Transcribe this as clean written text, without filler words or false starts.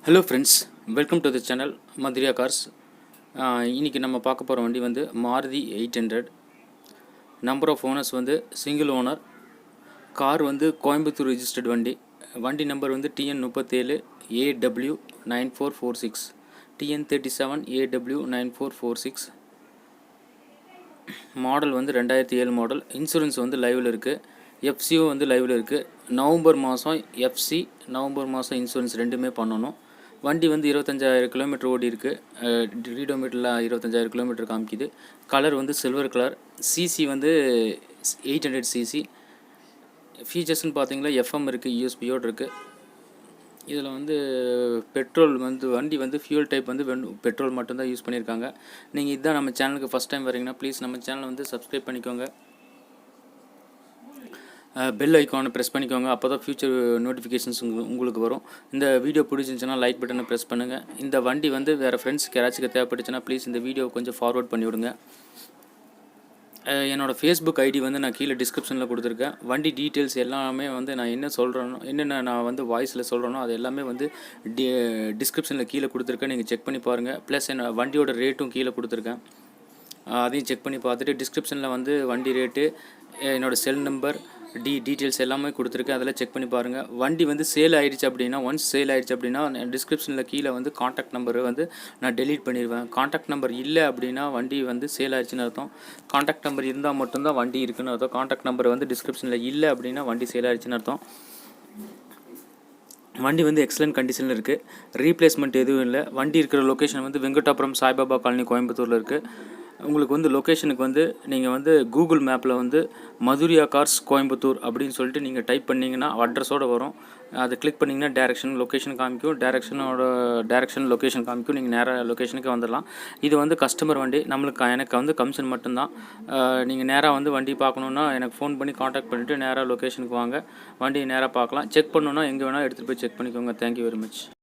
Hello friends, welcome to the channel Madhurya Cars. இன்னைக்கு நம்ம பார்க்க போகிற வண்டி வந்து Maruti 800. நம்பர் ஆஃப் ஓனர்ஸ் வந்து சிங்கிள் ஓனர். கார் வந்து கோயம்புத்தூர் ரெஜிஸ்டர்ட் வண்டி நம்பர் வந்து TN37AW9446, TN37AW9446. மாடல் வந்து 2007 மாடல். இன்சூரன்ஸ் வந்து லைவில் இருக்குது. எஃப்சியும் வந்து லைவில் இருக்குது. நவம்பர் மாதம் எஃப்சி, நவம்பர் மாதம் இன்சூரன்ஸ் ரெண்டுமே பண்ணணும். வண்டி வந்து 25,000 கிலோமீட்டர் ஓடி இருக்குது. ரீடோமீட்டரில் 25,000 கிலோமீட்டர் காமிக்குது. கலர் வந்து சில்வர் கலர். சிசி வந்து 800 சிசி. ஃபீச்சர்ஸ்னு பார்த்தீங்கன்னா எஃப்எம் இருக்குது, யூஎஸ்பியோடு இருக்குது. இதில் வந்து பெட்ரோல் வந்து வண்டி வந்து ஃபியூல் டைப் வந்து பெட்ரோல் மட்டும்தான் யூஸ் பண்ணியிருக்காங்க. நீங்கள் இதுதான் நம்ம சேனலுக்கு ஃபஸ்ட் டைம் வரீங்கன்னா ப்ளீஸ் நம்ம சேனலை வந்து சப்ஸ்கிரைப் பண்ணிக்கோங்க. பெல் ஐக்கானை ப்ரெஸ் பண்ணிக்கோங்க. அப்போ தான் ஃபியூச்சர் நோட்டிஃபிகேஷன்ஸ் உங்களுக்கு வரும். இந்த வீடியோ பிடிச்சிருந்துச்சுன்னா லைக் பட்டனை ப்ரெஸ் பண்ணுங்கள். இந்த வண்டி வந்து வேறு ஃப்ரெண்ட்ஸ்க்கு யாராச்சும் தேவைப்பட்டுச்சுன்னா ப்ளீஸ் இந்த வீடியோவை கொஞ்சம் ஃபார்வர்ட் பண்ணிவிடுங்க. என்னோடய ஃபேஸ்புக் ஐடி வந்து நான் கீழே டிஸ்கிரிப்ஷனில் கொடுத்துருக்கேன். வண்டி டீட்டெயில்ஸ் எல்லாமே வந்து நான் என்ன சொல்கிறேனோ, என்னென்ன நான் வந்து வாய்ஸில் சொல்கிறேனோ அது எல்லாமே வந்து டிஸ்கிரிப்ஷனில் கீழே கொடுத்துருக்கேன். நீங்கள் செக் பண்ணி பாருங்கள். ப்ளஸ் என்ன வண்டியோட ரேட்டும் கீழே கொடுத்துருக்கேன். அதையும் செக் பண்ணி பார்த்துட்டு டிஸ்கிரிப்ஷனில் வந்து வண்டி ரேட்டு, என்னோடய செல் நம்பர், டீட்டெயில்ஸ் எல்லாமே கொடுத்துருக்கேன். அதெல்லாம் செக் பண்ணி பாருங்கள். வண்டி வந்து சேல் ஆகிடுச்சு அப்படின்னா, ஒன்ஸ் சேல் ஆகிடுச்சு அப்படின்னா டிஸ்கிரிப்ஷனில் கீழே வந்து காண்டாக்ட் நம்பர் வந்து நான் டெலீட் பண்ணிடுவேன். காண்டாக்ட் நம்பர் இல்லை அப்படின்னா வண்டி வந்து சேல் ஆகிடுச்சுன்னு அர்த்தம். காண்டாக்ட் நம்பர் இருந்தால் மட்டும்தான் வண்டி இருக்குன்னு அர்த்தம். காண்டாக்ட் நம்பர் வந்து டிஸ்கிரிப்ஷனில் இல்லை அப்படின்னா வண்டி சேல் ஆகிடுச்சுன்னு அர்த்தம். வண்டி வந்து எக்ஸலண்ட் கண்டிஷனில் இருக்குது. ரீப்ளேஸ்மெண்ட் எதுவும் இல்லை. வண்டி இருக்கிற லொக்கேஷன் வந்து வெங்கடாபுரம் சாய்பாபா காலனி கோயம்புத்தூரில் இருக்குது. உங்களுக்கு வந்து லொக்கேஷனுக்கு வந்து நீங்கள் வந்து கூகுள் மேப்பில் வந்து மதுரியா கார்ஸ் கோயம்புத்தூர் அப்படின்னு சொல்லிட்டு நீங்கள் டைப் பண்ணிங்கன்னா அட்ரஸோடு வரும். அதை கிளிக் பண்ணிங்கன்னா லொக்கேஷன் காமிக்கும். டேரெக்ஷன் லொக்கேஷன் காமிக்கும். நீங்கள் நேராக லொக்கேஷனுக்கு வந்துடலாம். இது வந்து கஸ்டமர் வண்டி. எனக்கு வந்து கமிஷன் மட்டும்தான். நீங்கள் நேராக வந்து வண்டி பார்க்கணுன்னா எனக்கு ஃபோன் பண்ணி காண்டாக்ட் பண்ணிவிட்டு நேராக லொக்கேஷனுக்கு வாங்க. வண்டியை நேராக பார்க்கலாம். செக் பண்ணணுன்னா எங்கே வேணால் எடுத்துகிட்டு போய் செக் பண்ணிக்கோங்க. Thank you very much.